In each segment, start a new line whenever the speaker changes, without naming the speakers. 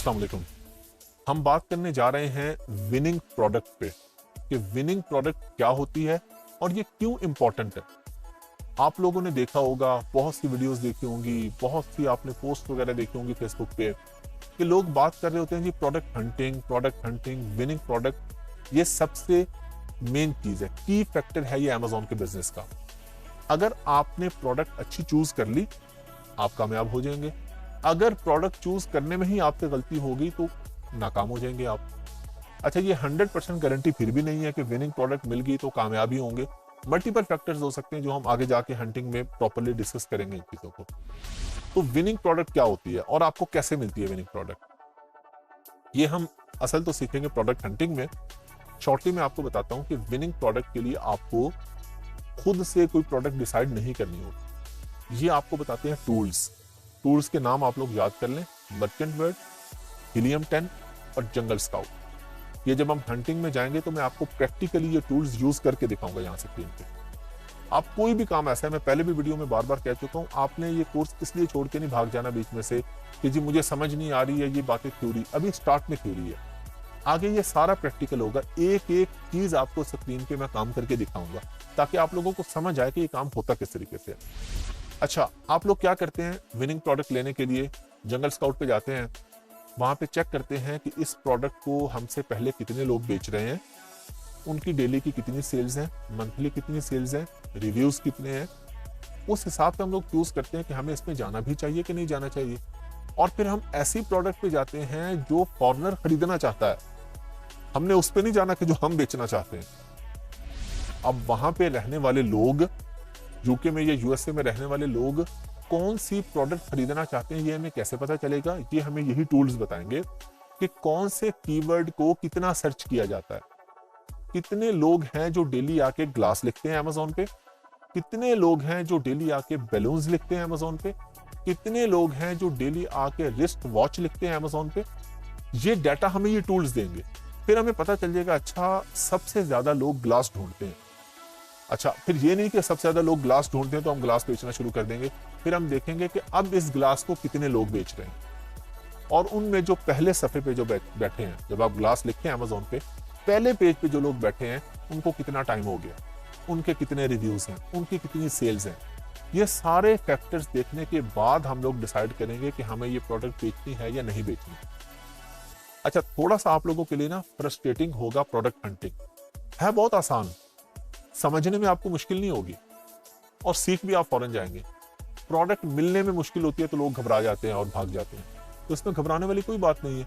अस्सलाम वालेकुम। हम बात करने जा रहे हैं विनिंग प्रोडक्ट पे कि विनिंग प्रोडक्ट क्या होती है और ये क्यों इंपॉर्टेंट है। आप लोगों ने देखा होगा, बहुत सी वीडियोस देखी होंगी, बहुत सी आपने पोस्ट वगैरह देखी होंगी फेसबुक पे कि लोग बात कर रहे होते हैं जी प्रोडक्ट हंटिंग, विनिंग प्रोडक्ट। ये सबसे मेन चीज है, की फैक्टर है ये अमेजोन के बिजनेस का। अगर आपने प्रोडक्ट अच्छी चूज कर ली, आप कामयाब हो जाएंगे। अगर प्रोडक्ट चूज करने में ही आपसे गलती होगी तो नाकाम हो जाएंगे आप। अच्छा, ये 100% गारंटी फिर भी नहीं है कि विनिंग प्रोडक्ट मिल गई तो कामयाब ही होंगे। मल्टीपल फैक्टर्स हो सकते हैं जो हम आगे जाके हंटिंग में प्रॉपर्ली डिस्कस करेंगे इन चीजों को। तो विनिंग प्रोडक्ट क्या होती है और आपको कैसे मिलती है विनिंग प्रोडक्ट, ये हम असल तो सीखेंगे प्रोडक्ट हंटिंग में। शॉर्टली मैं आपको बताता हूं कि विनिंग प्रोडक्ट के लिए आपको खुद से कोई प्रोडक्ट डिसाइड नहीं करनी होगी। ये आपको बताते हैं टूल्स के नाम आप लोग याद कर लें, मर्चेंट वर्ड, हीलियम 10 और जंगल स्काउट। ये जब हम हंटिंग में जाएंगे तो मैं आपको प्रैक्टिकली ये टूल्स यूज करके दिखाऊंगा यहाँ से स्क्रीन पे। आप कोई भी काम ऐसा है, मैं पहले भी वीडियो में बार बार कह चुका हूँ, आपने ये कोर्स इसलिए छोड़ के नहीं भाग जाना बीच में से कि जी मुझे समझ नहीं आ रही है, ये बातें थ्योरी। अभी स्टार्ट में थ्योरी है, आगे ये सारा प्रैक्टिकल होगा। एक एक चीज आपको स्क्रीन पे मैं काम करके दिखाऊंगा ताकि आप लोगों को समझ आए कि ये काम होता किस तरीके से। अच्छा, आप लोग क्या करते हैं, विनिंग प्रोडक्ट लेने के लिए जंगल स्काउट पे जाते हैं, वहां पे चेक करते हैं कि इस प्रोडक्ट को हमसे पहले कितने लोग बेच रहे हैं, उनकी डेली की कितनी सेल्स हैं, मंथली कितनी सेल्स हैं, रिव्यूज कितने हैं। उस हिसाब से हम लोग चूज करते हैं कि हमें इसमें जाना भी चाहिए कि नहीं जाना चाहिए। और फिर हम ऐसी प्रोडक्ट पे जाते हैं जो फॉरेनर खरीदना चाहता है, हमने उस पे नहीं जाना कि जो हम बेचना चाहते हैं। अब वहां पे रहने वाले लोग, यूके में या यूएसए में रहने वाले लोग कौन सी प्रोडक्ट खरीदना चाहते हैं, ये हमें कैसे पता चलेगा। ये हमें यही टूल्स बताएंगे कि कौन से कीवर्ड को कितना सर्च किया जाता है। कितने लोग हैं जो डेली आके ग्लास लिखते हैं अमेजोन पे, कितने लोग हैं जो डेली आके बैलून्स लिखते हैं अमेजोन पे, कितने लोग हैं जो डेली आके रिस्ट वॉच लिखते हैं अमेजोन पे। ये डाटा हमें ये टूल्स देंगे, फिर हमें पता चल जाएगा अच्छा सबसे ज्यादा लोग ग्लास ढूंढते हैं। अच्छा, फिर ये नहीं कि सबसे ज्यादा लोग ग्लास ढूंढते हैं तो हम ग्लास बेचना शुरू कर देंगे। फिर हम देखेंगे कि अब इस ग्लास को कितने लोग बेच रहे हैं और उनमें जो पहले सफे पे जो बैठे हैं, जब आप ग्लास लिखते हैं अमेजोन पे, पहले पेज पे जो लोग बैठे हैं उनको कितना टाइम हो गया, उनके कितने रिव्यूज हैं, उनकी कितनी सेल्स हैं। ये सारे फैक्टर्स देखने के बाद हम लोग डिसाइड करेंगे कि हमें ये प्रोडक्ट बेचनी है या नहीं बेचनी। अच्छा, थोड़ा सा आप लोगों के लिए ना फ्रस्ट्रेटिंग होगा प्रोडक्ट हंटिंग, है बहुत आसान, समझने में आपको मुश्किल नहीं होगी और सीख भी आप फौरन जाएंगे। प्रोडक्ट मिलने में मुश्किल होती है तो लोग घबरा जाते हैं और भाग जाते हैं, तो इसमें घबराने वाली कोई बात नहीं है।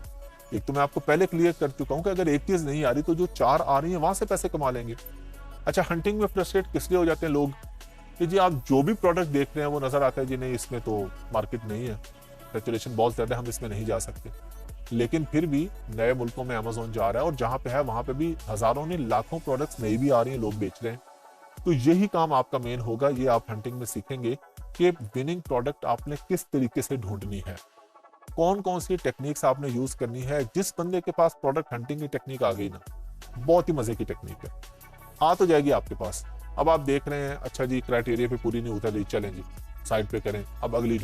एक तो मैं आपको पहले क्लियर कर चुका हूं कि अगर एक चीज नहीं आ रही तो जो 4 आ रही है वहां से पैसे कमा लेंगे। अच्छा, हंटिंग में फ्रस्ट्रेट किस लिए हो जाते हैं लोग कि जी आप जो भी प्रोडक्ट देख रहे हैं वो नजर आता है जी नहीं इसमें तो मार्केट नहीं है, सैचुरेशन बहुत ज्यादा, हम इसमें नहीं जा सकते। लेकिन फिर भी नए मुल्कों में अमेजोन जा रहा है और जहां पे है वहां पे भी हजारों ने लाखों प्रोडक्ट्स नई भी आ रही हैं, लोग बेच रहे हैं। तो यही काम आपका मेन होगा, ये आप हंटिंग में सीखेंगे कि विनिंग प्रोडक्ट आपने किस तरीके से ढूंढनी है, कौन कौन सी टेक्निक्स आपने यूज करनी है। जिस बंदे के पास प्रोडक्ट हंटिंग की टेक्निक आ गई ना, बहुत ही मजे की टेक्निक है, आ तो जाएगी आपके पास। अब आप देख रहे हैं अच्छा जी क्राइटेरिया पे पूरी नहीं उतर रही, चलें जी साइड पे करें, अब अगली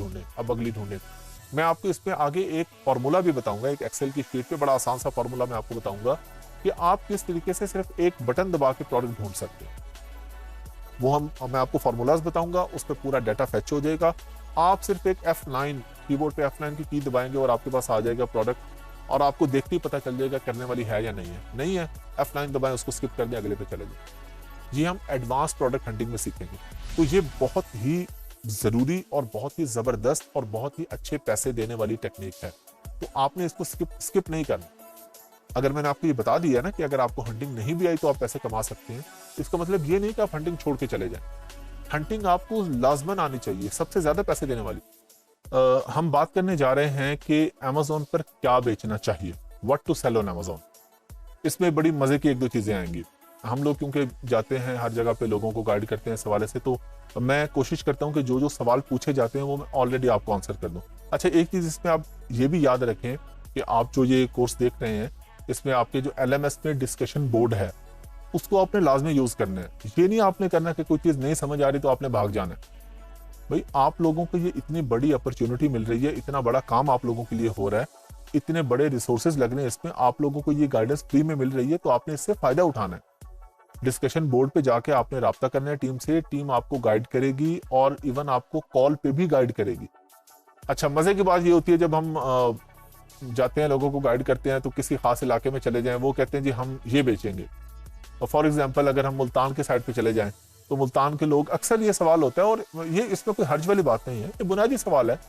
ढूंढें। मैं आपको इस पे आगे एक फॉर्मूला भी बताऊंगा, एक एक्सेल की शीट पे बड़ा आसान सा फॉर्मूला मैं आपको बताऊंगा कि आप किस तरीके से सिर्फ एक बटन दबा के प्रोडक्ट ढूंढ सकते हैं। वो मैं आपको फॉर्मूलाज बताऊंगा, उस पर पूरा डाटा फैच हो जाएगा। आप सिर्फ एक F9 कीबोर्ड पे F9 की दबाएंगे और आपके पास आ जाएगा प्रोडक्ट और आपको देखते ही पता चल जाएगा करने वाली है या नहीं है। F9 दबाएं, उसको स्किप कर दें, अगले पे चले जाए। ये हम एडवांस प्रोडक्ट हंटिंग में सीखेंगे। तो ये बहुत ही जरूरी और बहुत ही जबरदस्त और बहुत ही अच्छे पैसे देने वाली टेक्निक है, तो आपने इसको स्किप नहीं करना। अगर मैंने आपको ये बता दिया ना कि अगर आपको हंटिंग नहीं भी आई तो आप पैसे कमा सकते हैं, इसका मतलब ये नहीं कि आप हंटिंग छोड़ के चले जाएं। हंटिंग आपको लाजमन आनी चाहिए, सबसे ज्यादा पैसे देने वाली। हम बात करने जा रहे हैं कि अमेजोन पर क्या बेचना चाहिए, what to sell on Amazon. इसमें बड़ी मजे की एक दो चीजें आएंगी। हम लोग क्योंकि जाते हैं हर जगह पे, लोगों को गाइड करते हैं सवाल से, तो मैं कोशिश करता हूं कि जो जो सवाल पूछे जाते हैं वो मैं ऑलरेडी आपको आंसर कर दूं। अच्छा, एक चीज इसमें आप ये भी याद रखें कि आप जो ये कोर्स देख रहे हैं इसमें आपके जो LMS में डिस्कशन बोर्ड है उसको आपने लाजमी यूज करना है। ये नहीं आपने करना कि कोई चीज नहीं समझ आ रही तो आपने भाग जाना है। भाई आप लोगों को ये इतनी बड़ी अपॉर्चुनिटी मिल रही है, इतना बड़ा काम आप लोगों के लिए हो रहा है, इतने बड़े रिसोर्सेज लग रहे हैं इसमें, आप लोगों को ये गाइडेंस फ्री में मिल रही है, तो आपने इससे फायदा उठाना है। डिस्कशन बोर्ड पे जाके आपने राब्ता करना है टीम से, टीम आपको गाइड करेगी और इवन आपको कॉल पे भी गाइड करेगी। अच्छा, मजे की बात ये होती है जब हम जाते हैं, लोगों को गाइड करते हैं, तो किसी खास इलाके में चले जाएं, वो कहते हैं जी हम ये बेचेंगे। और फॉर एग्जांपल अगर हम मुल्तान के साइड पे चले जाएं, तो मुल्तान के लोग, अक्सर ये सवाल होता है, और ये इसमें कोई हर्ज वाली बात नहीं है, ये बुनियादी सवाल है।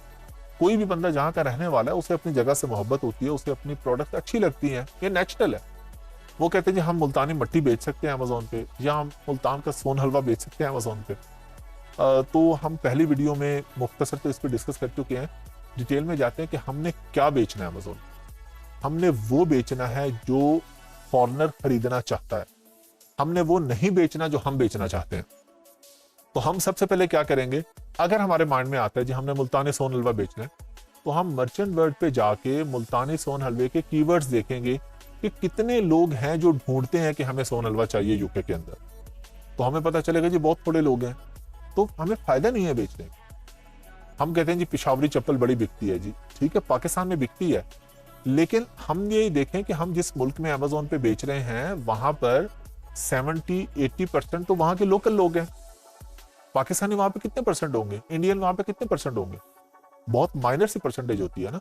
कोई भी बंदा जहाँ का रहने वाला है, उसे अपनी जगह से मोहब्बत होती है, उसे अपनी प्रोडक्ट अच्छी लगती है, ये नेचुरल है। वो कहते हैं जी हम मुल्तानी मट्टी बेच सकते हैं अमेजोन पे, या हम मुल्तान का सोन हलवा बेच सकते हैं अमेजोन पे। तो हम पहली वीडियो में मुख्तसर तो इस पर डिस्कस कर चुके हैं, डिटेल में जाते हैं कि हमने क्या बेचना है अमेजोन। हमने वो बेचना है जो फॉरेनर खरीदना चाहता है, हमने वो नहीं बेचना जो हम बेचना चाहते हैं। तो हम सबसे पहले क्या करेंगे, अगर हमारे माइंड में आता है जी हमने मुल्तानी सोन हलवा बेचना है, तो हम मर्चेंट वर्ल्ड पे जाके मुल्तानी सोन हलवे के कीवर्ड्स देखेंगे कि कितने लोग हैं जो ढूंढते हैं कि हमें सोन हलवा चाहिए यूके के अंदर। तो हमें पता चलेगा जी बहुत थोड़े लोग हैं, तो हमें फायदा नहीं है बेचने। हम कहते हैं जी पिशावरी चप्पल बड़ी बिकती है जी, ठीक है पाकिस्तान में बिकती है, लेकिन हम ये देखें कि हम जिस मुल्क में अमेजोन पे बेच रहे हैं वहां पर 70-80% तो वहां के लोकल लोग हैं। पाकिस्तानी वहां पे कितने परसेंट होंगे, इंडियन वहां पे कितने परसेंट होंगे, बहुत माइनर सी परसेंटेज होती है ना।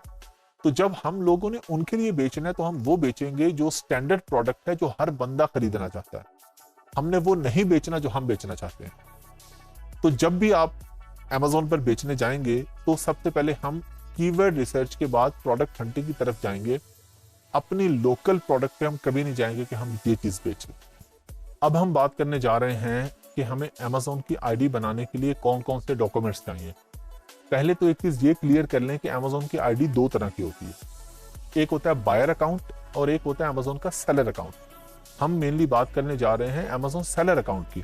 तो जब हम लोगों ने उनके लिए बेचना है, तो हम वो बेचेंगे जो स्टैंडर्ड प्रोडक्ट है, जो हर बंदा खरीदना चाहता है। हमने वो नहीं बेचना जो हम बेचना चाहते हैं। तो जब भी आप अमेजोन पर बेचने जाएंगे, तो सबसे पहले हम कीवर्ड रिसर्च के बाद प्रोडक्ट हंटिंग की तरफ जाएंगे। अपनी लोकल प्रोडक्ट पे हम कभी नहीं जाएंगे कि हम ये चीज बेचें। अब हम बात करने जा रहे हैं कि हमें अमेजोन की आईडी बनाने के लिए कौन कौन से डॉक्यूमेंट्स चाहिए। पहले तो एक चीज ये क्लियर कर लें कि अमेजोन की आईडी दो तरह की होती है, एक होता है बायर अकाउंट और एक होता है अमेजोन का सेलर अकाउंट। हम मेनली बात करने जा रहे हैं अमेजोन सेलर अकाउंट की।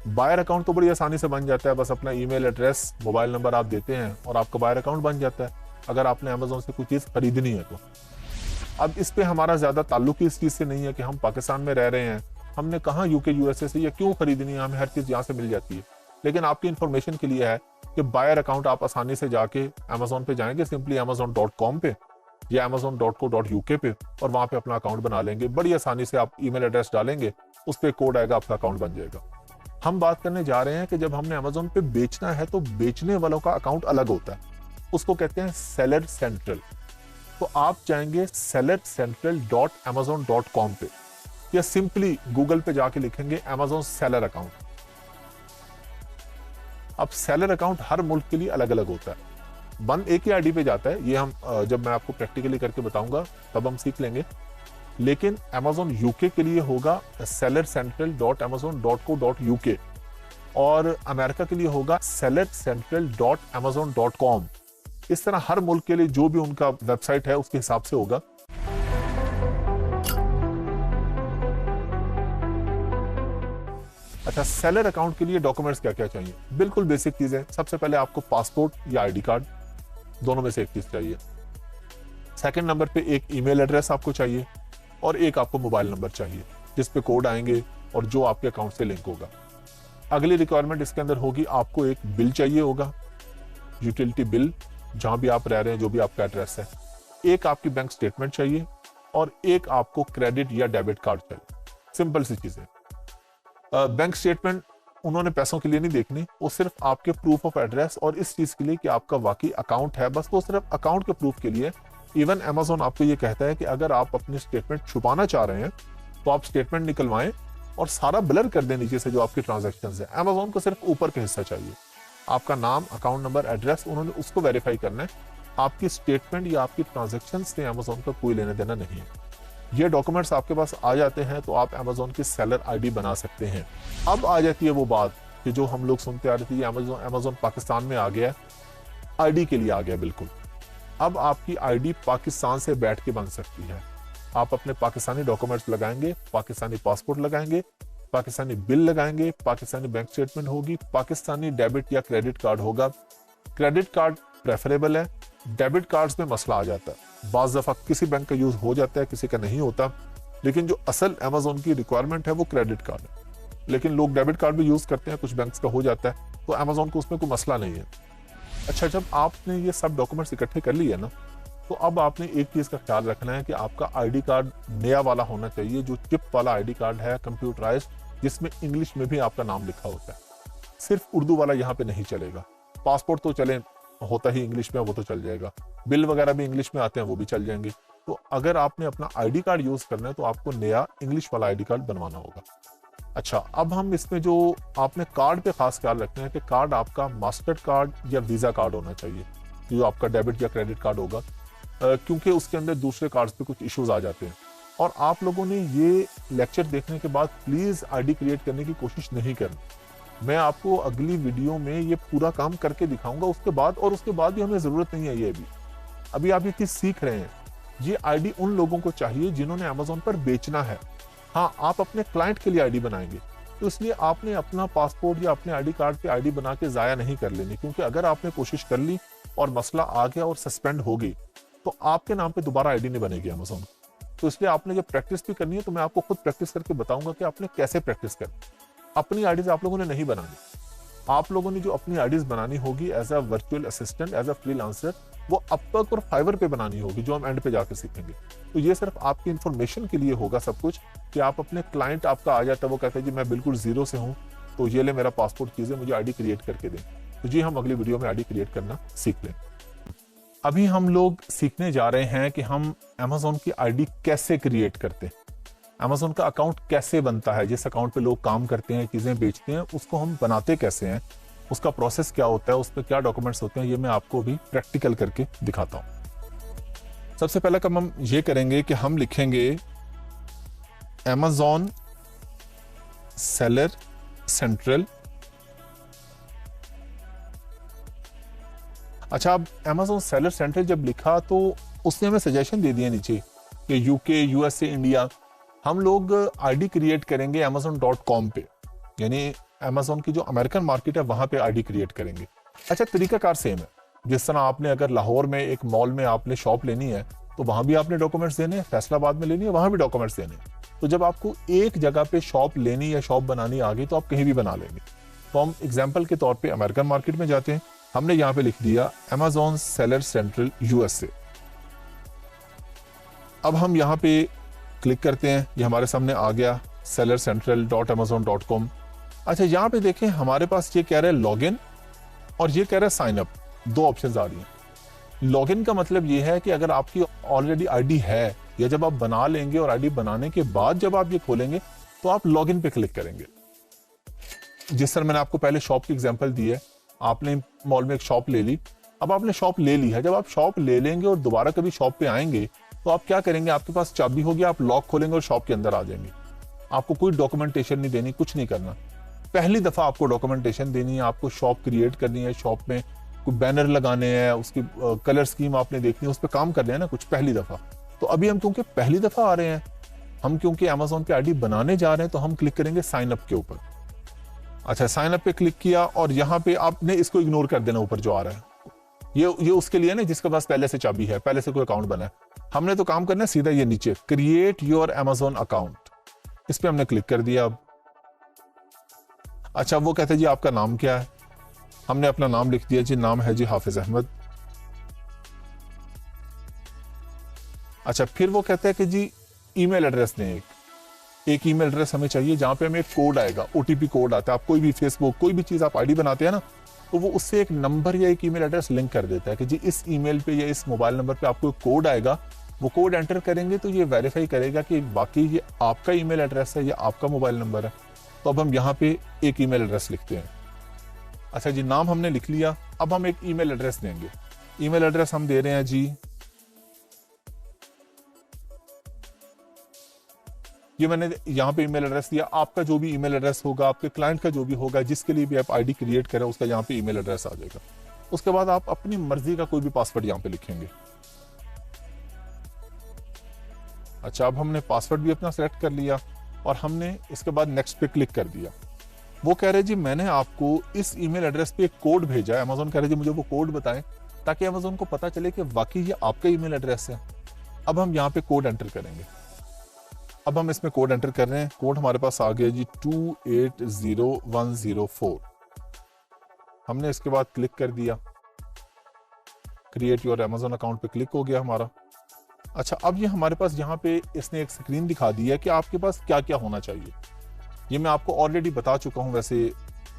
बायर अकाउंट तो बड़ी आसानी से बन जाता है, बस अपना ईमेल एड्रेस, मोबाइल नंबर आप देते हैं और आपका बायर अकाउंट बन जाता है, अगर आपने अमेजोन से कोई चीज खरीदनी है तो। अब इस पे हमारा ज्यादा ताल्लुक इस चीज से नहीं है कि हम पाकिस्तान में रह रहे हैं, हमने कहाँ यूके यूएसए से या क्यों खरीदनी है, हमें हर चीज यहाँ से मिल जाती है। लेकिन आपकी इंफॉर्मेशन के लिए है कि बायर अकाउंट आप आसानी से जाके अमेजोन पे जाएंगे, सिंपली amazon.com पे या amazon.co.uk पे, और वहां पे अपना अकाउंट बना लेंगे। बड़ी आसानी से आप ईमेल एड्रेस डालेंगे, उस पर कोड आएगा, आपका अकाउंट बन जाएगा। हम बात करने जा रहे हैं कि जब हमने अमेजोन पे बेचना है, तो बेचने वालों का अकाउंट अलग होता है, उसको कहते हैं सेलर सेंट्रल। तो आप जाएंगे sellercentral.amazon.com पे, या सिंपली गूगल पे जाके लिखेंगे अमेजोन सेलर अकाउंट। अब सेलर अकाउंट हर मुल्क के लिए अलग अलग होता है, बंद एक ही आईडी पे जाता है, ये हम जब मैं आपको प्रैक्टिकली करके बताऊंगा तब हम सीख लेंगे। लेकिन अमेजोन यूके के लिए होगा sellercentral.amazon.co.uk और अमेरिका के लिए होगा sellercentral.amazon.com। इस तरह हर मुल्क के लिए जो भी उनका वेबसाइट है उसके हिसाब से होगा। अच्छा, सेलर अकाउंट के लिए डॉक्यूमेंट्स क्या क्या चाहिए, बिल्कुल बेसिक चीजें। सबसे पहले आपको पासपोर्ट या आईडी कार्ड, दोनों में से एक चीज चाहिए। सेकंड नंबर पे एक ईमेल एड्रेस आपको चाहिए और एक आपको मोबाइल नंबर चाहिए जिस पे कोड आएंगे और जो आपके अकाउंट से लिंक होगा। अगली रिक्वायरमेंट इसके अंदर होगी, आपको एक बिल चाहिए होगा, यूटिलिटी बिल, जहां भी आप रह रहे हैं, जो भी आपका एड्रेस है। एक आपकी बैंक स्टेटमेंट चाहिए और एक आपको क्रेडिट या डेबिट कार्ड चाहिए। सिंपल सी चीजें। बैंक स्टेटमेंट उन्होंने पैसों के लिए नहीं देखनी, वो सिर्फ आपके प्रूफ ऑफ एड्रेस और इस चीज के लिए कि आपका वाकई अकाउंट है, बस वो सिर्फ अकाउंट के प्रूफ के लिए। इवन अमेजोन आपको ये कहता है कि अगर आप अपनी स्टेटमेंट छुपाना चाह रहे हैं तो आप स्टेटमेंट निकलवाएं और सारा ब्लर कर दें नीचे से जो आपकी ट्रांजैक्शन है। अमेजोन को सिर्फ ऊपर का हिस्सा चाहिए, आपका नाम, अकाउंट नंबर, एड्रेस, उन्होंने उसको वेरीफाई करना है। आपकी स्टेटमेंट या आपकी ट्रांजैक्शन से अमेजोन का कोई लेना देना नहीं है। ये डॉक्यूमेंट्स आपके पास आ जाते हैं तो आप अमेजोन की सेलर आईडी बना सकते हैं। अब आ जाती है वो बात कि जो हम लोग सुनते आ रहे थे, अमेजोन पाकिस्तान में आ गया, आईडी के लिए आ गया। बिल्कुल, अब आपकी आईडी पाकिस्तान से बैठ के बन सकती है। आप अपने पाकिस्तानी डॉक्यूमेंट्स लगाएंगे, पाकिस्तानी पासपोर्ट लगाएंगे, पाकिस्तानी बिल लगाएंगे, पाकिस्तानी बैंक स्टेटमेंट होगी, पाकिस्तानी डेबिट या क्रेडिट कार्ड होगा। क्रेडिट कार्ड प्रेफरेबल है, डेबिट कार्ड्स में मसला आ जाता है। बाज़ दफा किसी बैंक का यूज हो जाता है, किसी का नहीं होता, लेकिन जो असल अमेजोन की रिक्वायरमेंट है वो क्रेडिट कार्ड है। लेकिन लोग डेबिट कार्ड भी यूज करते हैं, कुछ बैंक्स का हो जाता है, तो अमेजोन को उसमें कोई मसला नहीं है। अच्छा, जब आपने ये सब डॉक्यूमेंट्स इकट्ठे कर लिए ना, तो अब आपने एक चीज का ख्याल रखना है कि आपका आईडी कार्ड नया वाला होना चाहिए, जो चिप वाला आईडी कार्ड है, कंप्यूटराइज्ड, जिसमें इंग्लिश में भी आपका नाम लिखा होता है। सिर्फ उर्दू वाला यहाँ पे नहीं चलेगा। पासपोर्ट तो चले, होता ही इंग्लिश में, वो तो चल जाएगा। बिल वगैरह भी इंग्लिश में आते हैं, वो भी चल जाएंगे। तो अगर आपने अपना आईडी कार्ड यूज करना है तो आपको नया इंग्लिश वाला आईडी कार्ड बनवाना होगा। अच्छा, अब हम इसमें जो आपने कार्ड पे खास ख्याल रखना है कि कार्ड आपका मास्टर कार्ड या वीजा कार्ड होना चाहिए, जो आपका डेबिट या क्रेडिट कार्ड होगा, क्योंकि उसके अंदर दूसरे कार्ड्स पे कुछ इश्यूज आ जाते हैं। और आप लोगों ने ये लेक्चर देखने के बाद प्लीज आईडी क्रिएट करने की कोशिश नहीं करनी। मैं आपको अगली वीडियो में ये पूरा काम करके दिखाऊंगा उसके बाद, और उसके बाद भी हमें जरूरत नहीं है। ये अभी आप ये चीज सीख रहे हैं। ये आईडी उन लोगों को चाहिए जिन्होंने अमेज़न पर बेचना है। हाँ, आप अपने क्लाइंट के लिए आईडी बनाएंगे, तो इसलिए आपने अपना पासपोर्ट या अपने आईडी कार्ड पे आईडी बना के जाया नहीं कर लेनी, क्योंकि अगर आपने कोशिश कर ली और मसला आ गया और सस्पेंड हो गई तो आपके नाम पे दोबारा आईडी नहीं बनेगी अमेज़न। तो इसलिए आपने जब प्रैक्टिस भी करनी है तो मैं आपको खुद प्रैक्टिस करके बताऊंगा कि आपने कैसे प्रैक्टिस करनी। अपनी आईडीज आप लोगों ने नहीं बनानी। आप लोगों ने जो अपनी आईडीज बनानी होगी as a virtual assistant, as a freelancer, वो अपवर्क और फाइवर पे बनानी होगी, जो हम एंड पे जाकर सीखेंगे। तो ये सिर्फ आपकी इंफॉर्मेशन के लिए होगा सब कुछ, कि आप अपने क्लाइंट आपका आ जाता है, वो कहते हैं जी मैं बिल्कुल जीरो से हूँ, तो ये ले मेरा पासपोर्ट चीजें, मुझे आईडी क्रिएट करके दें। तो जी हम अगली वीडियो में आईडी क्रिएट करना सीख लें। अभी हम लोग सीखने जा रहे हैं कि हम अमेज़न की आईडी कैसे क्रिएट करते हैं, अमेज़न का अकाउंट कैसे बनता है, जिस अकाउंट पे लोग काम करते हैं, चीजें बेचते हैं, उसको हम बनाते कैसे हैं, उसका प्रोसेस क्या होता है, उस पर क्या डॉक्यूमेंट्स होते हैं, ये मैं आपको भी प्रैक्टिकल करके दिखाता हूं। सबसे पहला काम हम ये करेंगे कि हम लिखेंगे अमेज़न सेलर सेंट्रल। अच्छा, अब अमेज़न सेलर सेंट्रल जब लिखा तो उसने हमें सजेशन दे दिया नीचे कि यूके, यूएसए, इंडिया। हम लोग आईडी क्रिएट करेंगे amazon.com पे, यानी अमेज़न की जो अमेरिकन मार्केट है वहां पे आईडी क्रिएट करेंगे। अच्छा, तरीकाकार सेम है। जिस तरह आपने अगर लाहौर में एक मॉल में आपने शॉप लेनी है तो वहां भी आपने डॉक्यूमेंट्स देने हैं, फैसलाबाद में लेनी है वहां भी डॉक्यूमेंट्स देने हैं। तो जब आपको एक जगह पे शॉप लेनी या शॉप बनानी आ गई तो आप कहीं भी बना लेंगे। तो हम एग्जाम्पल के तौर पर अमेरिकन मार्केट में जाते हैं। हमने यहाँ पे लिख दिया अमेज़न सेलर सेंट्रल यूएसए। अब हम यहाँ पे क्लिक करते हैं, ये हमारे सामने आ गया sellercentral.amazon.com। अच्छा, यहाँ पे देखें हमारे पास ये कह रहा है लॉगिन और ये कह रहा है साइन अप। दो ऑप्शंस आ रही हैं। लॉगिन का मतलब ये है कि अगर आपकी ऑलरेडी आईडी है, या जब आप बना लेंगे और आईडी बनाने के बाद जब आप ये खोलेंगे तो आप लॉगिन पे क्लिक करेंगे। जिस तरह मैंने आपको पहले शॉप की एग्जांपल दी है, आपने मॉल में एक शॉप ले ली। अब आपने शॉप ले ली है, जब आप शॉप ले लेंगे और दोबारा कभी शॉप पे आएंगे तो आप क्या करेंगे, आपके पास चाबी होगी, आप लॉक खोलेंगे और शॉप के अंदर आ जाएंगे। आपको कोई डॉक्यूमेंटेशन नहीं देनी, कुछ नहीं करना। पहली दफा आपको डॉक्यूमेंटेशन देनी है, आपको शॉप क्रिएट करनी है, शॉप में कोई बैनर लगाने हैं, उसकी कलर स्कीम आपने देखनी है, उस पर काम करना है ना कुछ पहली दफा। तो अभी हम क्योंकि पहली दफा आ रहे हैं, हम क्योंकि अमेज़न पे आईडी बनाने जा रहे हैं, तो हम क्लिक करेंगे साइन अप के ऊपर। अच्छा, साइन अप पे क्लिक किया और यहाँ पे आपने इसको इग्नोर कर देना, ऊपर जो आ रहा है ये उसके लिए ना जिसके पास पहले से चाबी है, पहले से कोई अकाउंट बना है। हमने तो काम करना है सीधा ये नीचे क्रिएट योर अमेज़न अकाउंट, इस पे हमने क्लिक कर दिया। अब अच्छा, वो कहते हैं जी आपका नाम क्या है, हमने अपना नाम लिख दिया जी, नाम है जी हाफिज अहमद। अच्छा, फिर वो कहता है कि जी ईमेल एड्रेस दें, एक ईमेल एड्रेस हमें चाहिए जहां पे हमें एक कोड आएगा, ओटीपी कोड आता है। आप कोई भी फेसबुक, कोई भी चीज आप आईडी बनाते हैं ना, तो वो उससे एक नंबर या एक ईमेल एड्रेस लिंक कर देता है कि जी इस ईमेल पे या इस मोबाइल नंबर पे आपको एक कोड आएगा। वो कोड एंटर करेंगे तो ये वेरीफाई करेगा कि वाकई ये आपका ईमेल एड्रेस है या आपका मोबाइल नंबर है। तो अब हम यहाँ पे एक ईमेल एड्रेस लिखते हैं। अच्छा जी, नाम हमने लिख लिया। अब हम एक ईमेल एड्रेस देंगे। ईमेल एड्रेस हम दे रहे हैं जी, ये मैंने यहाँ पे ईमेल एड्रेस दिया। आपका जो भी ईमेल एड्रेस होगा, आपके क्लाइंट का जो भी होगा, जिसके लिए भी आप आईडी क्रिएट करें, उसका यहाँ पे ईमेल एड्रेस आ जाएगा। उसके बाद आप अपनी मर्जी का कोई भी पासवर्ड यहाँ पे लिखेंगे। अच्छा, अब हमने पासवर्ड भी अपना सेलेक्ट कर लिया और हमने इसके बाद नेक्स्ट पे क्लिक कर दिया। वो कह रहे जी मैंने आपको इस ईमेल एड्रेस पे एक कोड भेजा है। अमेज़न कह रहे जी मुझे वो कोड बताएं ताकि अमेज़न को पता चले कि वाकई ये आपका ईमेल एड्रेस है। अब हम यहाँ पे कोड एंटर करेंगे। अब हम इसमें कोड एंटर कर रहे हैं। कोड हमारे पास आ गया जी 280104। हमने इसके बाद क्लिक कर दिया। क्रिएट योर अमेजोन अकाउंट पे क्लिक हो गया हमारा। अच्छा, अब ये हमारे पास यहाँ पे इसने एक स्क्रीन दिखा दी है कि आपके पास क्या क्या होना चाहिए। ये मैं आपको ऑलरेडी बता चुका हूँ वैसे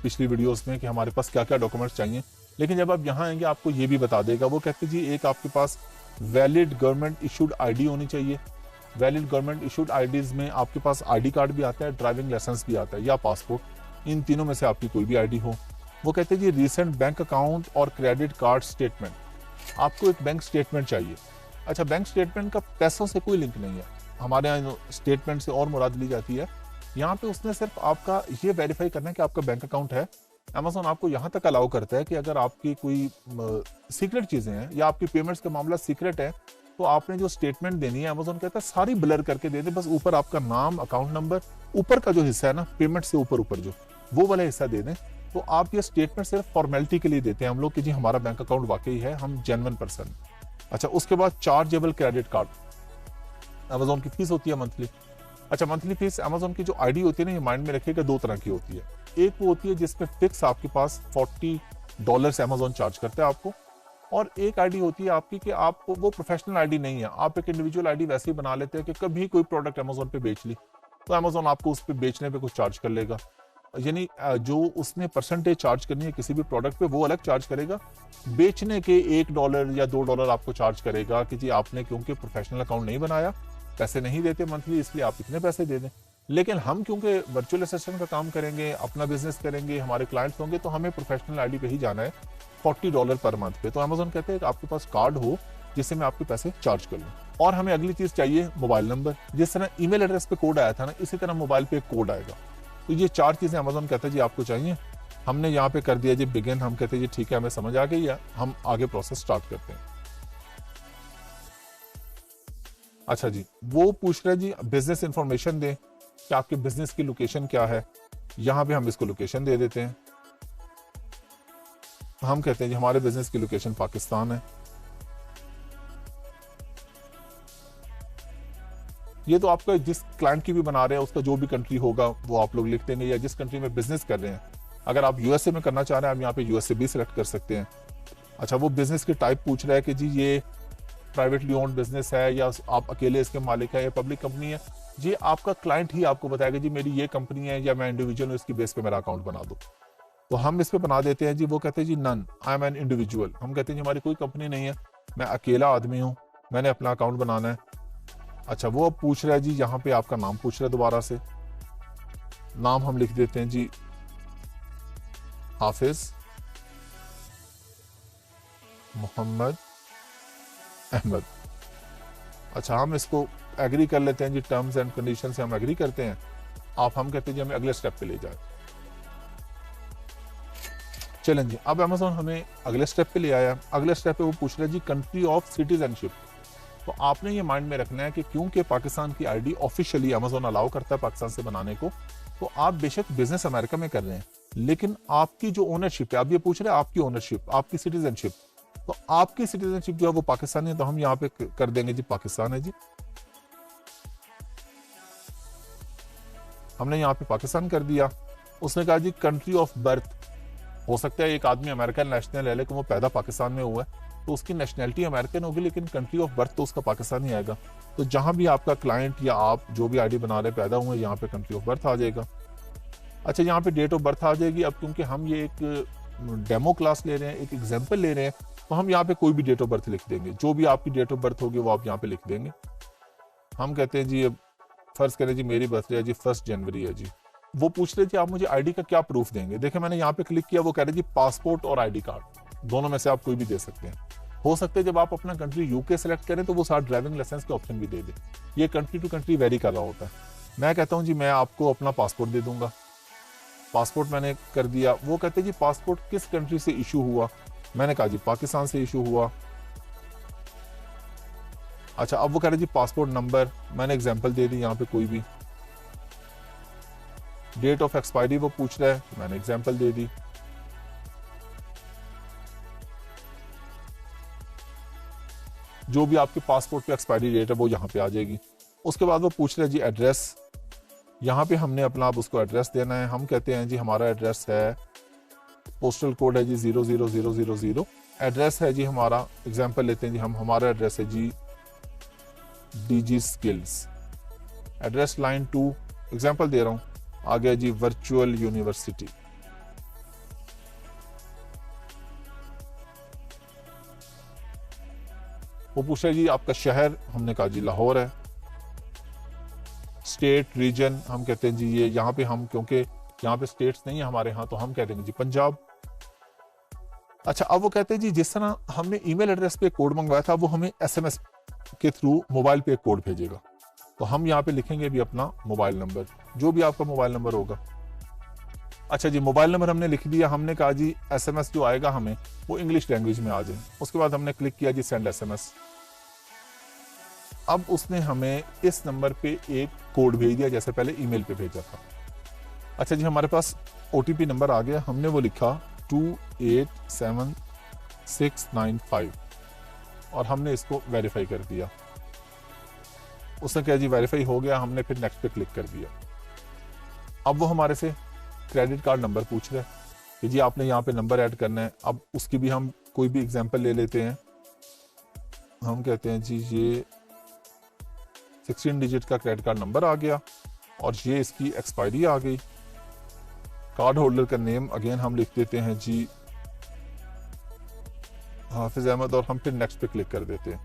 पिछली वीडियोस में कि हमारे पास क्या क्या डॉक्यूमेंट्स चाहिए, लेकिन जब आप यहाँ आएंगे आपको ये भी बता देगा। वो कहते जी एक आपके पास वैलिड गवर्नमेंट इशूड आईडी होनी चाहिए। वैलिड गवर्नमेंट इशूड आईडीज में आपके पास आईडी कार्ड भी आता है, ड्राइविंग लाइसेंस भी आता है या पासपोर्ट, इन तीनों में से आपकी कोई भी आईडी हो। वो कहते हैं जी रीसेंट बैंक अकाउंट और क्रेडिट कार्ड स्टेटमेंट, आपको एक बैंक स्टेटमेंट चाहिए। अच्छा, बैंक स्टेटमेंट का पैसों से कोई लिंक नहीं है, हमारे यहाँ स्टेटमेंट से और मुराद ली जाती है। यहाँ पे उसने सिर्फ आपका ये वेरीफाई करना है कि आपका बैंक अकाउंट है। अमेजोन आपको यहाँ तक अलाउ करता है कि अगर आपकी कोई सीक्रेट चीजें हैं या आपकी पेमेंट्स का मामला सीक्रेट है तो आपने जो स्टेटमेंट देनी है, अमेजोन कहता है सारी ब्लर करके दे दे, बस ऊपर आपका नाम, अकाउंट नंबर, ऊपर का जो हिस्सा है ना पेमेंट से ऊपर ऊपर जो वो वाला हिस्सा दे दें। तो आप ये स्टेटमेंट सिर्फ फॉर्मेलिटी के लिए देते हैं हम लोग कि जी हमारा बैंक अकाउंट वाकई है, हम जेन्युइन पर्सन। अच्छा, उसके बाद चार्जेबल क्रेडिट कार्ड, अमेजोन की फीस होती है मंथली। अच्छा, मंथली फीस अमेजोन की जो आईडी होती है ना, ये माइंड में रखिएगा, दो तरह की होती है। एक वो होती है जिसमें फिक्स आपके पास $40 अमेजोन चार्ज करता है आपको, और एक आईडी होती है आपकी कि आपको वो प्रोफेशनल आईडी नहीं है, आप एक इंडिविजुअल आईडी वैसे ही बना लेते हैं कि कभी कोई प्रोडक्ट अमेजोन पे बेच ली तो अमेजोन आपको उस पर बेचने पे कुछ चार्ज कर लेगा, यानी जो उसने परसेंटेज चार्ज करनी है किसी भी प्रोडक्ट पे वो अलग चार्ज करेगा। बेचने के $1 या $2 आपको चार्ज करेगा कि जी आपने क्योंकि प्रोफेशनल अकाउंट नहीं बनाया, पैसे नहीं देते मंथली, इसलिए आप इतने पैसे दे दें। लेकिन हम क्योंकि वर्चुअल असिस्टेंट का काम करेंगे, अपना बिजनेस करेंगे, हमारे क्लाइंट्स होंगे, तो हमें प्रोफेशनल आईडी पे ही जाना है $40 पर मंथ पे। तो अमेजोन कहते हैं कि आपके पास कार्ड हो जिससे मैं आपके पैसे चार्ज कर लूँ। और हमें अगली चीज चाहिए मोबाइल नंबर, जिस तरह ईमेल एड्रेस पे कोड आया था ना, इसी तरह मोबाइल पे कोड आएगा। तो ये 4 चीजें अमेजोन कहता है जी आपको चाहिए। हमने यहाँ पे कर दिया जी बिगिन, हम कहते हैं जी ठीक है हमें समझ आ गई है, हम आगे प्रोसेस स्टार्ट करते हैं। अच्छा जी, वो पूछ रहे हैं जी बिजनेस इंफॉर्मेशन दें कि आपके बिजनेस की लोकेशन क्या है। यहाँ पे हम इसको लोकेशन दे देते हैं। हम कहते हैं जी हमारे बिजनेस की लोकेशन पाकिस्तान है। ये तो आपका जिस क्लाइंट की भी बना रहे हैं उसका जो भी कंट्री होगा वो आप लोग लिख देंगे, या जिस कंट्री में बिजनेस कर रहे हैं। अगर आप यूएसए में करना चाह रहे हैं आप यहाँ पे यूएसए भी सिलेक्ट कर सकते हैं। अच्छा, वो बिजनेस की टाइप पूछ रहा है कि जी ये प्राइवेटली ओन्ड बिजनेस है या आप अकेले इसके मालिक है या पब्लिक कंपनी है। जी आपका क्लाइंट ही आपको बताएगा जी मेरी ये कंपनी है या मैं इंडिविजुअल हूँ, इसकी बेस पे मेरा अकाउंट बना दो। तो हम इस पे बना देते हैं जी। वो कहते हैं जी none, I am an individual. हम कहते हैं जी हमारी कोई कंपनी नहीं है, मैं अकेला आदमी हूँ, मैंने अपना अकाउंट बनाना है। अच्छा, वो अब पूछ रहा है जी यहाँ पे आपका नाम पूछ रहा है दोबारा से। नाम हम लिख देते हैं जी हाफिज मोहम्मद अहमद। अच्छा, हम इसको एग्री कर लेते हैं जी, टर्म्स एंड कंडीशन से हम एग्री करते हैं। हम कहते हैं जी हमें अगले स्टेप पे ले जाए। चलें जी, अब अमेजोन हमें अगले स्टेप पे ले आया। अगले स्टेप पे वो पूछ रहा है जी कंट्री ऑफ सिटीजनशिप। तो आपने ये माइंड में रखना है कि क्योंकि पाकिस्तान की आईडी ऑफिशियली अमेजोन अलाउ करता है पाकिस्तान से बनाने को, तो आप बेशक बिजनेस अमेरिका में कर रहे हैं, लेकिन आपकी जो ओनरशिप है, आप ये पूछ रहे हैं आपकी ओनरशिप, आपकी सिटीजनशिप, तो आपकी सिटीजनशिप जो है वो पाकिस्तानी है। तो हम यहाँ पे कर देंगे जी पाकिस्तान है जी। हमने यहाँ पे पाकिस्तान कर दिया। उसने कहा जी कंट्री ऑफ बर्थ, हो सकता है एक आदमी अमेरिकन नेशनल है लेकिन वो पैदा पाकिस्तान में हुआ है तो उसकी नेशनैलिटी अमेरिकन होगी, लेकिन कंट्री ऑफ बर्थ तो उसका पाकिस्तानी आएगा। तो जहां भी आपका क्लाइंट या आप जो भी आईडी बना रहे पैदा हुए, यहाँ पे कंट्री ऑफ बर्थ आ जाएगा। अच्छा, यहाँ पे डेट ऑफ बर्थ आ जाएगी। अब क्योंकि हम ये एक डेमो क्लास ले रहे हैं, एक एग्जाम्पल ले रहे हैं, तो हम यहाँ पे कोई भी डेट ऑफ बर्थ लिख देंगे। जो भी आपकी डेट ऑफ बर्थ होगी वो आप यहाँ पे लिख देंगे। हम कहते हैं जी अब फर्ज करें जी मेरी बर्थडे है जी 1 जनवरी है जी। वो पूछ रहे थे आप मुझे आईडी का क्या प्रूफ देंगे। देखिए मैंने यहाँ पे क्लिक किया, वो कह रहे जी पासपोर्ट और आईडी कार्ड, दोनों में से आप कोई भी दे सकते हैं। हो सकता है जब आप अपना कंट्री यूके सेलेक्ट करें तो वो साथ ड्राइविंग लाइसेंस के ऑप्शन भी दे दे। ये कंट्री टू कंट्री वेरी कर रहा होता है। मैं कहता हूँ जी मैं आपको अपना पासपोर्ट दे दूंगा। पासपोर्ट मैंने कर दिया। वो कहते हैं जी पासपोर्ट किस कंट्री से इशू हुआ। मैंने कहा जी पाकिस्तान से इशू हुआ। अच्छा, अब वो कह रहे जी पासपोर्ट नंबर, मैंने एग्जांपल दे दी यहाँ पे कोई भी। डेट ऑफ एक्सपायरी वो पूछ रहा है, मैंने एग्जांपल दे दी। जो भी आपके पासपोर्ट पे एक्सपायरी डेट है वो यहाँ पे आ जाएगी। उसके बाद वो पूछ रहे हैं जी एड्रेस। यहाँ पे हमने अपना अब उसको एड्रेस देना है। हम कहते हैं जी हमारा एड्रेस है, पोस्टल कोड है जी 00000। एड्रेस है जी हमारा, एग्जांपल लेते हैं जी, हम हमारा एड्रेस है जी DG skills, address line 2, example दे रहा हूं, आ गया जी वर्चुअल यूनिवर्सिटी। वो पूछा जी आपका शहर, हमने कहा जी लाहौर है। स्टेट रीजन हम कहते हैं जी ये यहाँ पे हम, क्योंकि यहाँ पे स्टेट्स नहीं है हमारे यहाँ, तो हम कह देंगे जी पंजाब। अच्छा, अब वो कहते हैं जी जिस तरह हमने ईमेल एड्रेस पे कोड मंगवाया था, वो हमें SMS के थ्रू मोबाइल पे एक कोड भेजेगा, तो हम यहाँ पे लिखेंगे भी अपना मोबाइल नंबर, जो भी आपका मोबाइल नंबर होगा। अच्छा जी, मोबाइल नंबर हमने लिख दिया, हमने कहा जी SMS जो आएगा हमें वो इंग्लिश लैंग्वेज में आ जाए। उसके बाद हमने क्लिक किया जी सेंड SMS। अब उसने हमें इस नंबर पे एक कोड भेज दिया जैसे पहले ईमेल पे भेजा था। अच्छा जी, हमारे पास OTP नंबर आ गया, हमने वो लिखा 287695 और हमने इसको वेरीफाई कर दिया। उसने कहा जी वेरीफाई हो गया, हमने फिर नेक्स्ट पे क्लिक कर दिया। अब वो हमारे से क्रेडिट कार्ड नंबर पूछ रहा है कि जी आपने यहाँ पे नंबर ऐड करना है। अब उसकी भी हम कोई भी एग्जांपल ले लेते हैं, हम कहते हैं जी ये 16 डिजिट का क्रेडिट कार्ड नंबर आ गया और ये इसकी एक्सपायरी आ गई। कार्ड होल्डर का नेम अगेन हम लिख देते हैं जी हाफिज अहमद और हम फिर नेक्स्ट पे क्लिक कर देते हैं।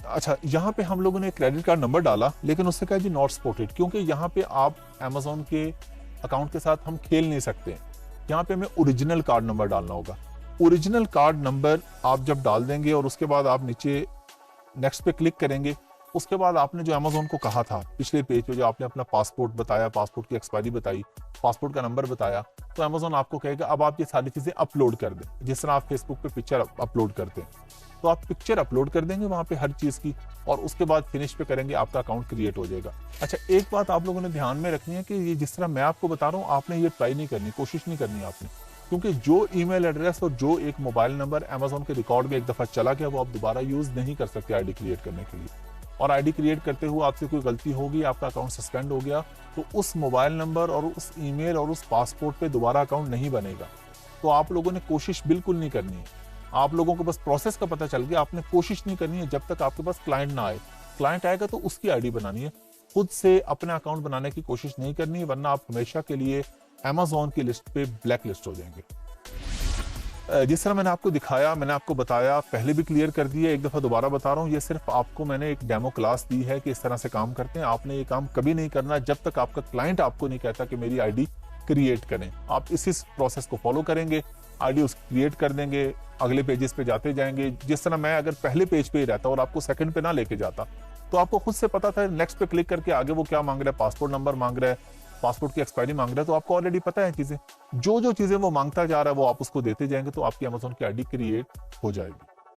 अच्छा, यहाँ पे हम लोगों ने क्रेडिट कार्ड नंबर डाला, लेकिन उससे कहा जी नॉट सपोर्टेड, क्योंकि यहाँ पे आप अमेजोन के अकाउंट के साथ हम खेल नहीं सकते। यहाँ पे हमें ओरिजिनल कार्ड नंबर डालना होगा। ओरिजिनल कार्ड नंबर आप जब डाल देंगे और उसके बाद आप नीचे नेक्स्ट पे क्लिक करेंगे, उसके बाद आपने जो अमेजोन को कहा था पिछले पेज पे, जो आपने अपना पासपोर्ट बताया, पासपोर्ट की एक्सपायरी बताई, पासपोर्ट का नंबर बताया, तो अमेजोन आपको कहेगा अब आप ये सारी चीजें अपलोड कर दें। जिस तरह आप फेसबुक पे पिक्चर अपलोड करते हैं, तो आप पिक्चर अपलोड कर देंगे वहां पे हर चीज की, और उसके बाद फिनिश पे करेंगे, आपका अकाउंट क्रिएट हो जाएगा। अच्छा, एक बात आप लोगों ने ध्यान में रखनी है कि ये जिस तरह मैं आपको बता रहा हूँ, आपने ये ट्राई नहीं करनी, कोशिश नहीं करनी आपने, क्योंकि जो ईमेल एड्रेस और जो एक मोबाइल नंबर अमेजोन के रिकॉर्ड में एक दफा चला गया, वो आप दोबारा यूज नहीं कर सकते आईडी क्रिएट करने के लिए। और आईडी क्रिएट करते हुए आपसे कोई गलती होगी, आपका अकाउंट सस्पेंड हो गया, तो उस मोबाइल नंबर और उस ईमेल और उस पासपोर्ट पे दोबारा अकाउंट नहीं बनेगा। तो आप लोगों ने कोशिश बिल्कुल नहीं करनी है। आप लोगों को बस प्रोसेस का पता चल गया, आपने कोशिश नहीं करनी है जब तक आपके पास क्लाइंट ना आए। क्लाइंट आएगा तो उसकी आईडी बनानी है, खुद से अपना अकाउंट बनाने की कोशिश नहीं करनी है, वरना आप हमेशा के लिए अमेजोन की लिस्ट पे ब्लैक लिस्ट हो जाएंगे। जिस तरह मैंने आपको दिखाया, मैंने आपको बताया, पहले भी क्लियर कर दिया, एक दफा दोबारा बता रहा हूँ, ये सिर्फ आपको मैंने एक डेमो क्लास दी है कि इस तरह से काम करते हैं। आपने ये काम कभी नहीं करना जब तक आपका क्लाइंट आपको नहीं कहता कि मेरी आईडी क्रिएट करें। आप इसी प्रोसेस को फॉलो करेंगे, आईडी उस क्रिएट कर देंगे, अगले पेजेस पे जाते जाएंगे। जिस तरह मैं अगर पहले पेज पे ही रहता और आपको सेकंड पे ना लेके जाता, तो आपको खुद से पता था नेक्स्ट पे क्लिक करके आगे वो क्या मांग रहा है, पासपोर्ट नंबर मांग रहा है, पासपोर्ट की एक्सपायरी मांग रहा है, तो आपको ऑलरेडी पता है चीजें। जो जो चीजें वो मांगता जा रहा है वो आप उसको देते जाएंगे, तो आपकी अमेजोन की आईडी क्रिएट हो जाएगी।